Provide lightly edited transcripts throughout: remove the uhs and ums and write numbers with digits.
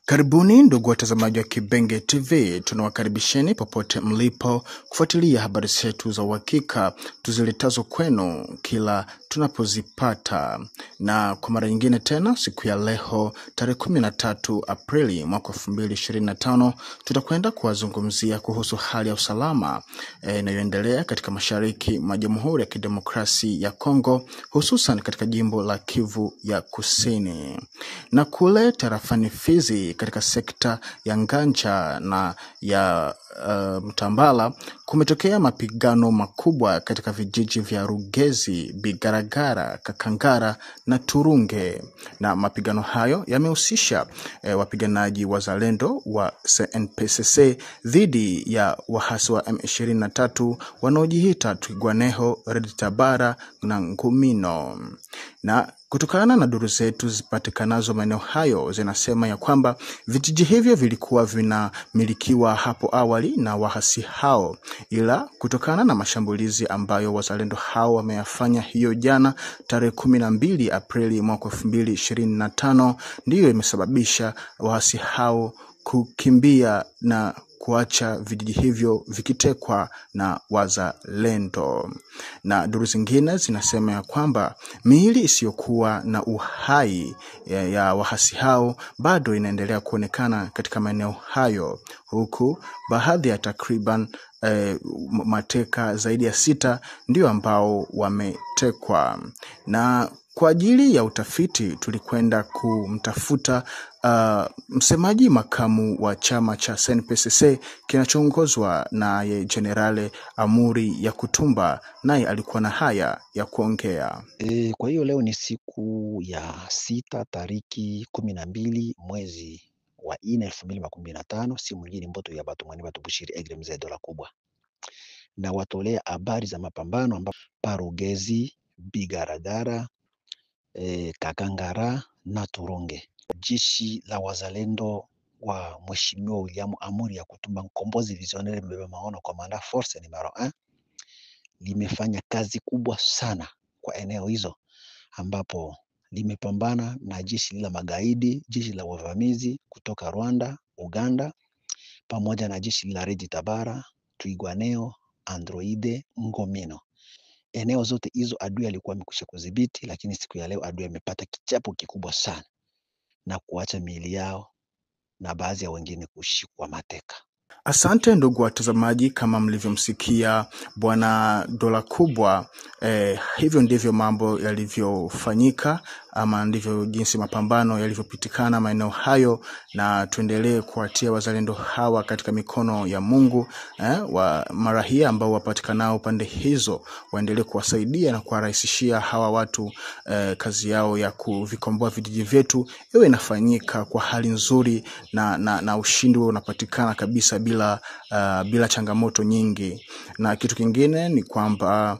Karibuni ndugu watazamaji wa Kibenge TV, tunawakaribisheni popote mlipo kufuatilia habari zetu za uhakika tuziletazo kwenu kila tunapozipata. Na kwa mara nyingine tena siku ya leo tarehe 13 Aprili mwaka 2025 tutakwenda kuwazungumzia kuhusu hali ya usalama inayoendelea katika mashariki mwa Jamhuri ya Kidemokrasia ya Kongo, hususan katika jimbo la Kivu ya Kusini. Na kule tarafani Fizi katika sekta ya Nganja na ya Mtambala kumetokea mapigano makubwa katika vijiji vya Rugezi, Bigaragara, Kakangara na Turunge. Na mapigano hayo yamehusisha wapiganaji wazalendo wa CNPSC dhidi ya wahasi wa M23 wanaojiita Twirwaneho, Red Tabara na Ngumino. Na kutokana na duru zetu zipatikanazo maeneo hayo zinasema ya kwamba vijiji hivyo vilikuwa vinamilikiwa hapo awali na wahasi hao, ila kutokana na mashambulizi ambayo wazalendo hao wameyafanya hiyo jana tarehe 12 Aprili mwaka 2025 ndiyo imesababisha wahasi hao kukimbia na kuacha vijiji hivyo vikitekwa na wazalendo. Na duru zingine zinasema ya kwamba miili isiyokuwa na uhai ya wahasi hao bado inaendelea kuonekana katika maeneo hayo, huku baadhi ya takriban mateka zaidi ya 6 ndio ambao wametekwa. Na kwa ajili ya utafiti tulikwenda kumtafuta msemaji makamu wa chama cha CNPSC kinachoongozwa na Generale Amuri ya Kutumba, naye alikuwa na haya ya kuongea. Kwa hiyo leo ni siku ya 6 tariki 12 mwezi wa 4 2025, si mwingine mboto ya batu mwani batu Bushiri Egre mzee dola kubwa. Na watolea habari za mapambano ambapo Parugezi, Bigaragara, Kakangara na Turunge. Jeshi la wazalendo wa Mheshimiwa William Amuri ya Kutumba, mkombozi visionnaire mbeba maono kwa maana force numero 1, limefanya kazi kubwa sana kwa eneo hizo, ambapo limepambana na jeshi la magaidi, jeshi la wavamizi kutoka Rwanda, Uganda, pamoja na jeshi la Red Tabara, Twirwaneho, Androide, Ngomino. Eneo zote hizo adui alikuwa amekwisha kudhibiti, lakini siku ya leo adui amepata kichapo kikubwa sana na kuacha miili yao na baadhi ya wengine kushikwa mateka. Asante ndugu watazamaji, kama mlivyomsikia bwana dola kubwa, hivyo ndivyo mambo yalivyofanyika, ama ndivyo jinsi mapambano yalivyopitikana maeneo hayo, na tuendelee kuatia wazalendo hawa katika mikono ya Mungu. Wa marahia ambao wapatikanao pande hizo waendelee kuwasaidia na kuwarahisishia hawa watu kazi yao ya kuvikomboa vijiji vyetu iwe inafanyika kwa hali nzuri na ushindi unapatikana kabisa bila changamoto nyingi. Na kitu kingine ni kwamba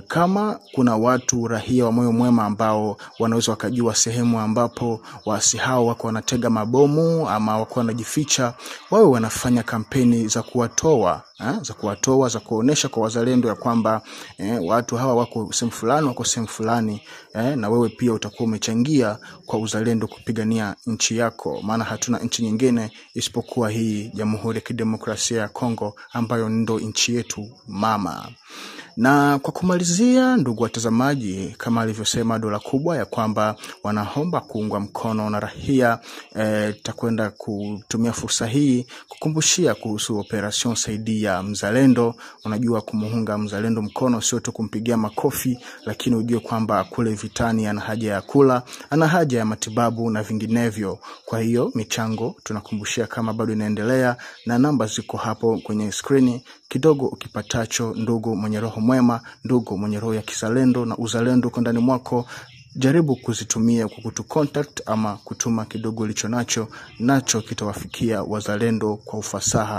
kama kuna watu rahia wa moyo mwema ambao wanaweza wakajua sehemu ambapo waasi hao wako wanatega mabomu ama wako wanajificha, wawe wanafanya kampeni za kuwatoa, za kuonesha kwa wazalendo ya kwamba watu hawa wako sehemu fulani, wako sehemu fulani, na wewe pia utakuwa umechangia kwa uzalendo kupigania nchi yako, maana hatuna nchi nyingine isipokuwa hii Jamhuri ya Kidemokrasia ya Kongo ambayo ndio nchi yetu mama. Na kwa kumalizia ndugu watazamaji, kama alivyosema dola kubwa ya kwamba wanaomba kuungwa mkono na rahia, takwenda kutumia fursa hii kukumbushia kuhusu operation Saidia Mzalendo. Unajua kumuunga mzalendo mkono sio tu kumpigia makofi, lakini ujue kwamba kule vitani ana haja ya kula, ana haja ya matibabu na vinginevyo. Kwa hiyo michango tunakumbushia kama bado inaendelea, na namba ziko hapo kwenye screen. Kidogo ukipatacho, ndugu mwenye roho mwema, ndugu mwenye roho ya kizalendo na uzalendo kwa ndani mwako, jaribu kuzitumia kwa kutu contact ama kutuma kidogo ulicho nacho, nacho kitawafikia wazalendo kwa ufasaha.